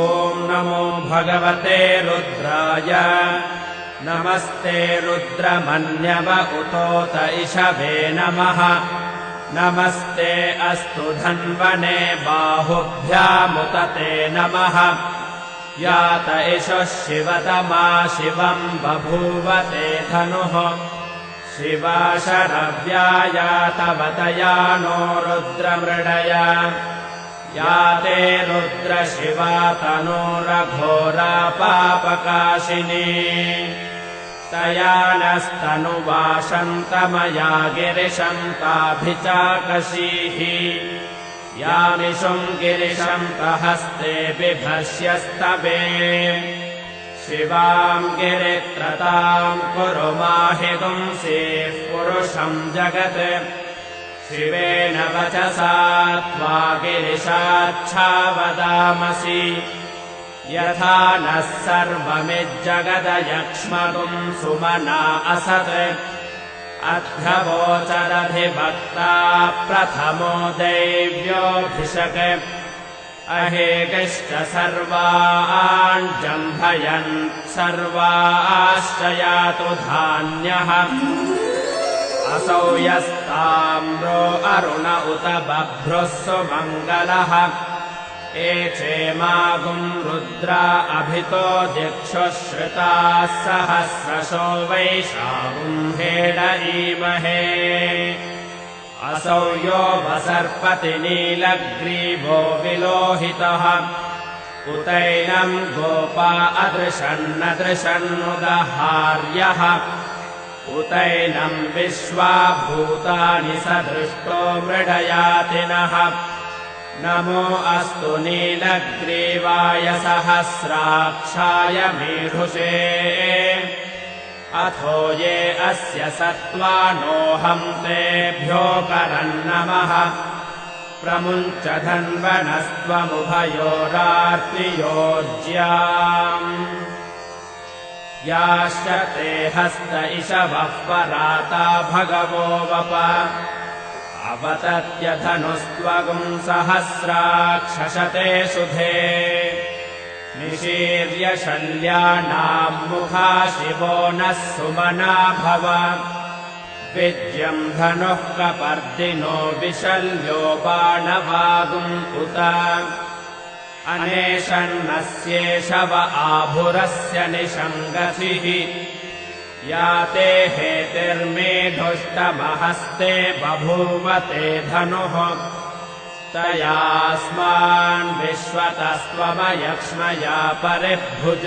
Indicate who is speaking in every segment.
Speaker 1: ॐ नमो भगवते रुद्राय नमस्ते रुद्रमन्यव उतोत इषवे नमः नमस्ते अस्तु धन्वने बाहुभ्यामुत ते नमः यात इषः शिवतमा शिवम् बभूवते धनुः शिवा शरव्यायातवतया नो रुद्रमृडया याते रुद्रशिवा तनूरघोरा पापकाशिनी तया नस्तनुवाशन्तमया गिरिशन्ताभिचाकशीः यामिषुम् गिरिशन्तहस्ते बिभर्ष्यस्तवे शिवाम् गिरित्रताम् कुरु माहि पुंसीः पुरुषम् जगत् शिवेन वचसा त्वा गिरिशाच्छावदामसि यथा नः सर्वमिज्जगदयक्ष्मगुम् सुमना असत् अध्यवोचदधिभक्ता प्रथमो दैव्योऽभिषक् अहेगिश्च सर्वान् जम्भयन् सर्वाश्च यातु धान्यः असौ यस्ताम्रो अरुण उत बभ्रुः सुमङ्गलः एचेमागुम् रुद्रा अभितो दिक्षुः श्रुताः सहस्रशो वैशागुम् हेडईमहे असौ यो वसर्पति नीलग्रीवो विलोहितः उतैनम् गोपा अदृशन्नदृशन्नुदहार्यः उतैनम् विश्वा भूतानि सदृष्टो मृडयातिनः नमो अस्तु नीलग्रीवाय सहस्राक्षाय मीढुषे अथो ये अस्य सत्त्वानोऽहम् तेभ्योऽकरन्नमः प्रमुञ्च धन्वनस्त्वमुभयोरार्तियोज्याम् याश्च ते हस्त इषवः पराता भगवो वप अवतत्यधनुस्त्वगुम् सहस्राक्षशते सुधे निशीर्य शल्यानाम् मुखा शिवो नः सुमना भव विद्यम् धनुः कपर्दिनो विशल्यो बाणवागुम् उत अनेशन्नस्येषव आभुरस्य निषङ्गसिः याते हेतिर्मेढुष्टमहस्ते बभूवते धनुः तयास्मान् विश्वतस्त्वमयक्ष्मया परिभुज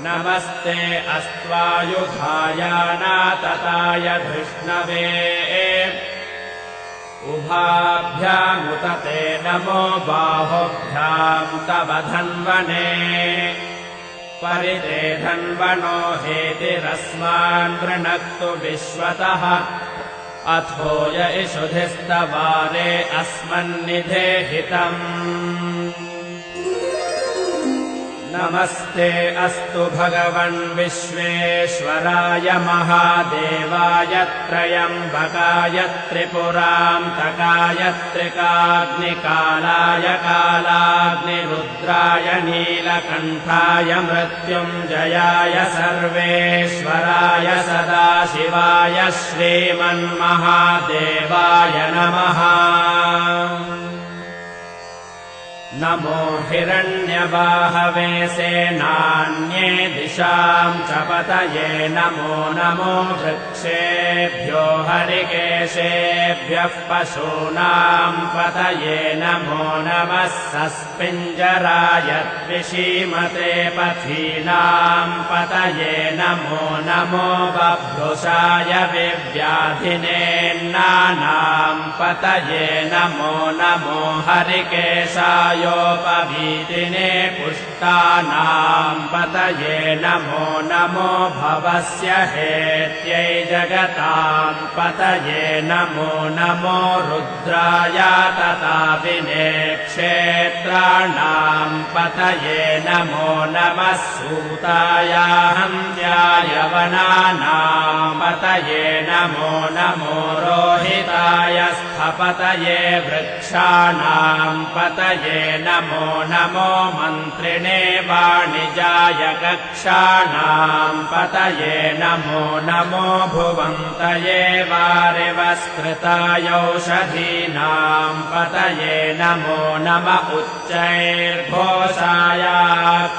Speaker 1: नमस्ते अस्त्वायुधायानातताय धृष्णवे उभाभ्यामुत ते नमो बाहुभ्याम् तव धन्वने परिते धन्वनो हेतिरस्मान् वृणक्तु विश्वतः अथो य इषुधिस्तवारे अस्मन्निधेहितम् नमस्ते अस्तु भगवन् विश्वेश्वराय महादेवाय त्रयम्बकाय त्रिपुरान्तकाय त्रिकाग्निकालाय कालाग्निरुद्राय नीलकण्ठाय मृत्युञ्जयाय सर्वेश्वराय सदाशिवाय श्रीमन्महादेवाय नमः नमो हिरण्यबाहवे सेनान्ये दिशाम् च पतये नमो नमो वृक्षेभ्यो हरिकेशेभ्यः पशूनाम् पतये नमो नमः सस्पिञ्जराय द्विषीमते पथीनाम् पतये नमो नमो बभ्रुषाय विव्याधिनेन्नानाम् पतये नमो नमो हरिकेशाय योपवीतिने पुष्टानाम् पतये नमो नमो भवस्य हेत्यै जगताम् पतये नमो नमो रुद्राय तताविने क्षेत्र वैश्याणाम् पतये नमो नमः सूताय हन्त्याय वनानाम् पतये नमो नमो रोहिताय स्थपतये वृक्षाणाम् पतये नमो नमो मन्त्रिणे वाणिजाय कक्षाणाम् पतये नमो नमो भुवन्तये वारिवस्कृतायौषधीनाम् पतये नमो नम उच्चैर्घोषाय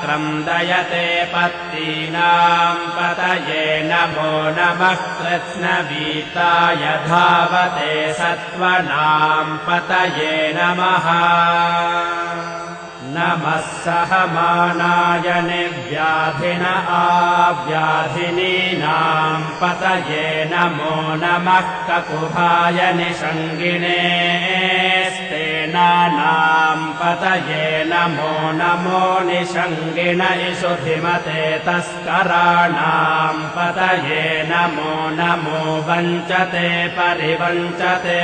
Speaker 1: क्रन्दयते पत्तीनाम् पतये नमो नमः कृत्स्नवीताय धावते सत्त्वनाम् पतये नमः नमः सहमानाय निर्व्याधिन आव्याधिनीनाम् पतये नमो नमः ककुभाय निषङ्गिने स्तेनानाम् पतये नमो नमो निषङ्गिन इषुधिमते तस्कराणाम् पतये नमो नमो वञ्चते परिवञ्चते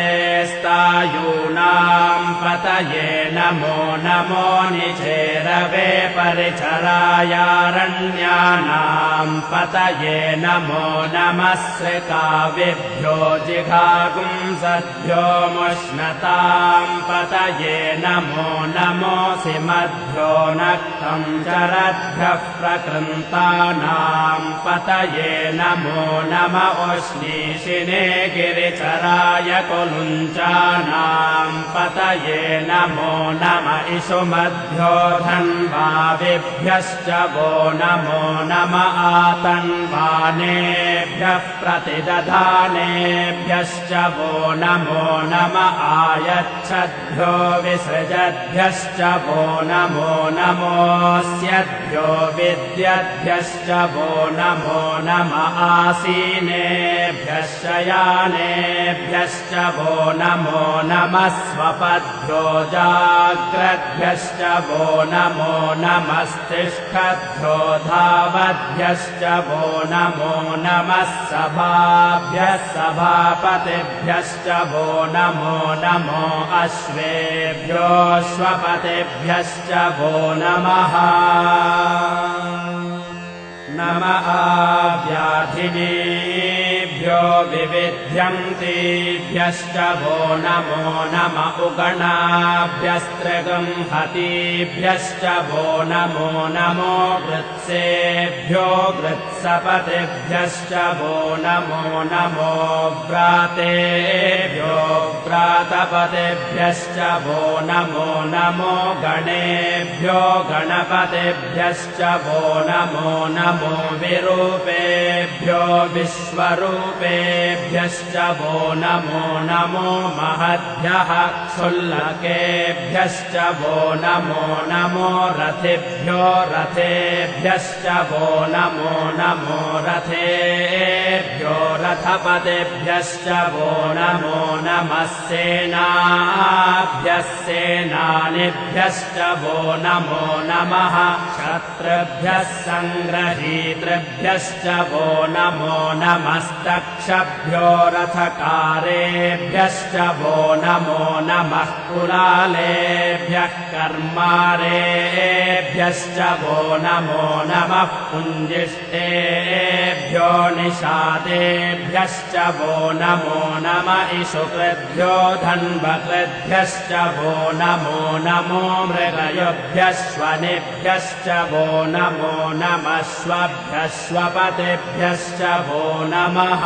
Speaker 1: स्तायूनाम् पतये नमो नमो निचेरवे परिचरायारण्यानाम् पतये नमो नमः श्रिकाविभ्यो जिघागुंसद्भ्यो मुष्णताम् पतये नमो नमोऽसि मध्यो नक्तम् चरद्भ्यः प्रकृन्तानाम् पतये नमो नम उष्णीषिणे गिरिचराय कुलुञ्चानाम् पतये नमो नम इषुमध्यो धन्वाविभ्यश्च वो नमो नम आतन्वानेभ्यः प्रतिदधानेभ्यश्च वो नमो नम आयच्छद्भ्यो विसृजद्भ्यश्च वो नमो नमोऽस्यद्भ्यो विद्यद्भ्यश्च वो नमो नम आसीनेभ्यः शयानेभ्यश्च वो नमो नमः स्वपद्भ्यो जाग्रद्भ्यश्च वो नमो नमस्तिष्ठद्भ्यो धावद्भ्यश्च वो नमो नमः सभाभ्यः सभापतिभ्यश्च वो नमो नमो अश्वेभ्योऽश्वपतिभ्यश्च वो नमः नम आव्याधिनेभ्यो विविध्यन्तेभ्यश्च वो नमो नम उगणाभ्यस्त्रगंहतीभ्यश्च वो नमो नमो वृत्सेभ्यो वृत्सपतिभ्यश्च वो नमो नमो व्रातेभ्यो व्रातपतिभ्यश्च वो नमो नमो गणेभ्यो गणपतिभ्यश्च वो नमो नमो विरूपेभ्यो विश्वरूपेभ्यश्च वो नमो नमो महद्भ्यः क्षुल्लकेभ्यश्च वो नमो नमो रथिभ्यो रथेभ्यश्च वो नमो नमो रथेभ्यो रथपतिभ्यश्च वो नमो नमः सेनाभ्यः सेनानिभ्यश्च वो नमो नमः शत्रुभ्यः संग्रहीतृभ्यश्च वो नमो नमस्तक्षभ्यो रथकारेभ्यश्च वो नमो नमः कुलालेभ्यः कर्मारेभ्यश्च वो नमो नमः पुञ्जिष्टेभ्यो निषादेभ्यश्च वो नमो नम इषुकृद्भ्यो धन्वकृद्भ्यश्च वो नमो नमो मृगयुभ्यश्वनिभ्यश्च वो नमो नमः स्वपतिभ्यश्च वो नमः